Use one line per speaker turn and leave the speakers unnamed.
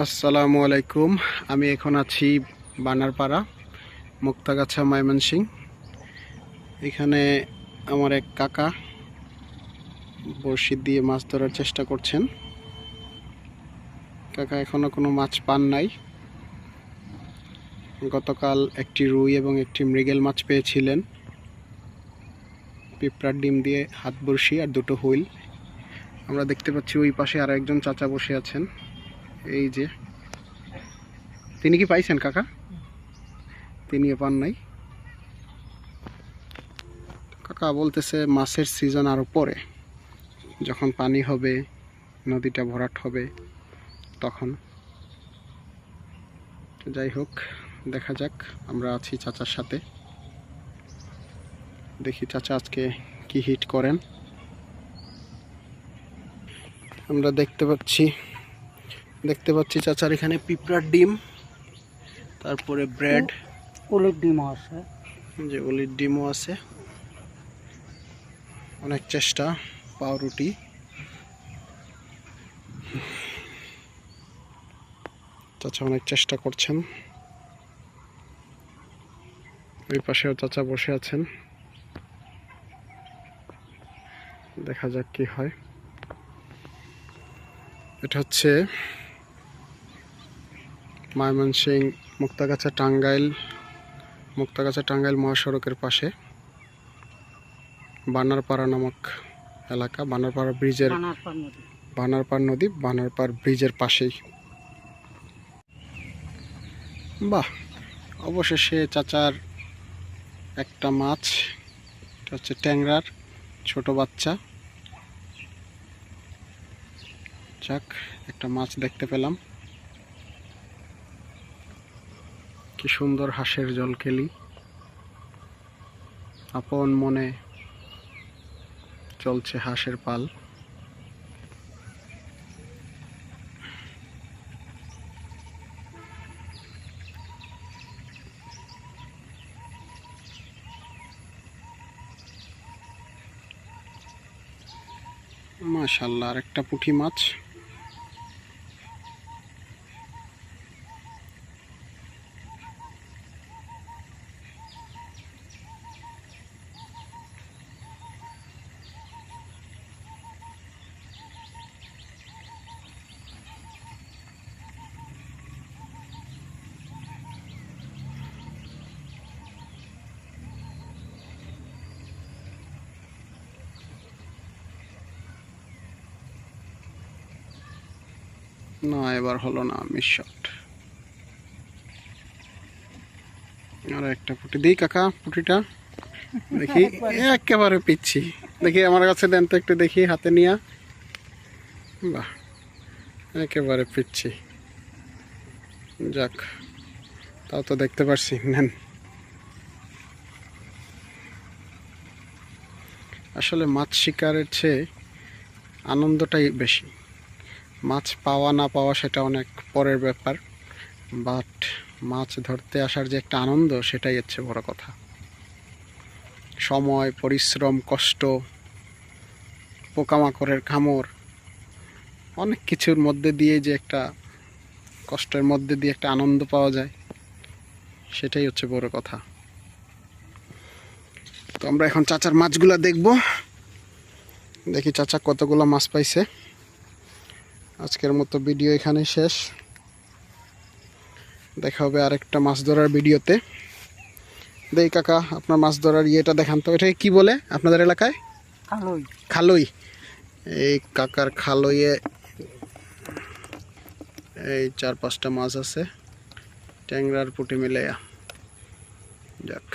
আসসালামু আলাইকুম। আমি এখন আছি বানারপাড়া, মুক্তাগাছা, ময়মনসিংহ। এখানে আমার এক কাকা বড়শি দিয়ে মাছ ধরার চেষ্টা করছেন। কাকা এখনো কোনো মাছ পান নাই। গতকাল একটি রুই এবং একটি মৃগেল মাছ পেয়েছিলেন। পিঁপড়ার ডিম দিয়ে হাত বড়শি আর দুটো হুইল। আমরা দেখতে পাচ্ছি ওই পাশে আর একজন চাচা বসে আছেন। এই যে তিনি কি পাইছেন কাকা? তিনিও পান নাই। কাকা বলতেছে মাছের সিজন আরও পরে, যখন পানি হবে, নদীটা ভরাট হবে তখন। যাই হোক, দেখা যাক। আমরা আছি চাচার সাথে, দেখি চাচা আজকে কি হিট করেন। আমরা দেখতে পাচ্ছি চাচার এখানে পিঁপড়ার ডিম, তারপরে ব্রেড,
ওলের ডিমও আছে,
যে ওলির ডিমও আছে। অনেক চেষ্টা, পাউরুটি। চাচা অনেক চেষ্টা করছেন। ওই পাশেও চাচা বসে আছেন। দেখা যাক কি হয়। এটা হচ্ছে ময়মনসিংহ মুক্তাগাছা টাঙ্গাইল মহাসড়কের পাশে বানারপাড়া নামক এলাকা। বানারপাড়া ব্রিজের, বানারপাড় নদী, বানারপাড় ব্রিজের পাশেই। বাহ, অবশেষে চাচার একটা মাছ। এটা হচ্ছে ট্যাংরার ছোট বাচ্চা। যাক, একটা মাছ দেখতে পেলাম। কি সুন্দর হাঁসের জলকেলি। আপন মনে চলছে হাঁসের পাল। মাশাআল্লাহ, আর একটা পুঁটি মাছ। না, এবার হলো না, মিস শট। আর একটা পুঁটি দিই কাকা, পুঁটিটা দেখি। একেবারে পিচ্ছি। দেখি আমার কাছে দেন তো একটু, দেখি হাতে নিয়ে। বাহ, একেবারে পিচ্ছি। যাক, তাও তো দেখতে পারছি। নেন। আসলে মাছ শিকারের চেয়ে আনন্দটাই বেশি। মাছ পাওয়া না পাওয়া সেটা অনেক পরের ব্যাপার, বাট মাছ ধরতে আসার যে একটা আনন্দ, সেটাই হচ্ছে বড় কথা। সময়, পরিশ্রম, কষ্ট, পোকামাকড়ের কামড়, অনেক কিছুর মধ্যে দিয়ে যে একটা কষ্টের মধ্যে দিয়ে একটা আনন্দ পাওয়া যায়, সেটাই হচ্ছে বড় কথা। তো আমরা এখন চাচার মাছগুলা দেখব। দেখি চাচা কতগুলো মাছ পাইছে। আজকের মতো ভিডিও এখানেই শেষ। দেখা হবে আরেকটা মাছ ধরার ভিডিওতে। দেই কাকা, আপনার মাছ ধরার ইয়েটা দেখান তো। এটাকে কি বলে আপনাদের এলাকায়?
খালই।
খালই। এই কাকার খালইয়ে এই 4-5টা মাছ আছে, ট্যাংরার পুঁটি মিলে। যাক।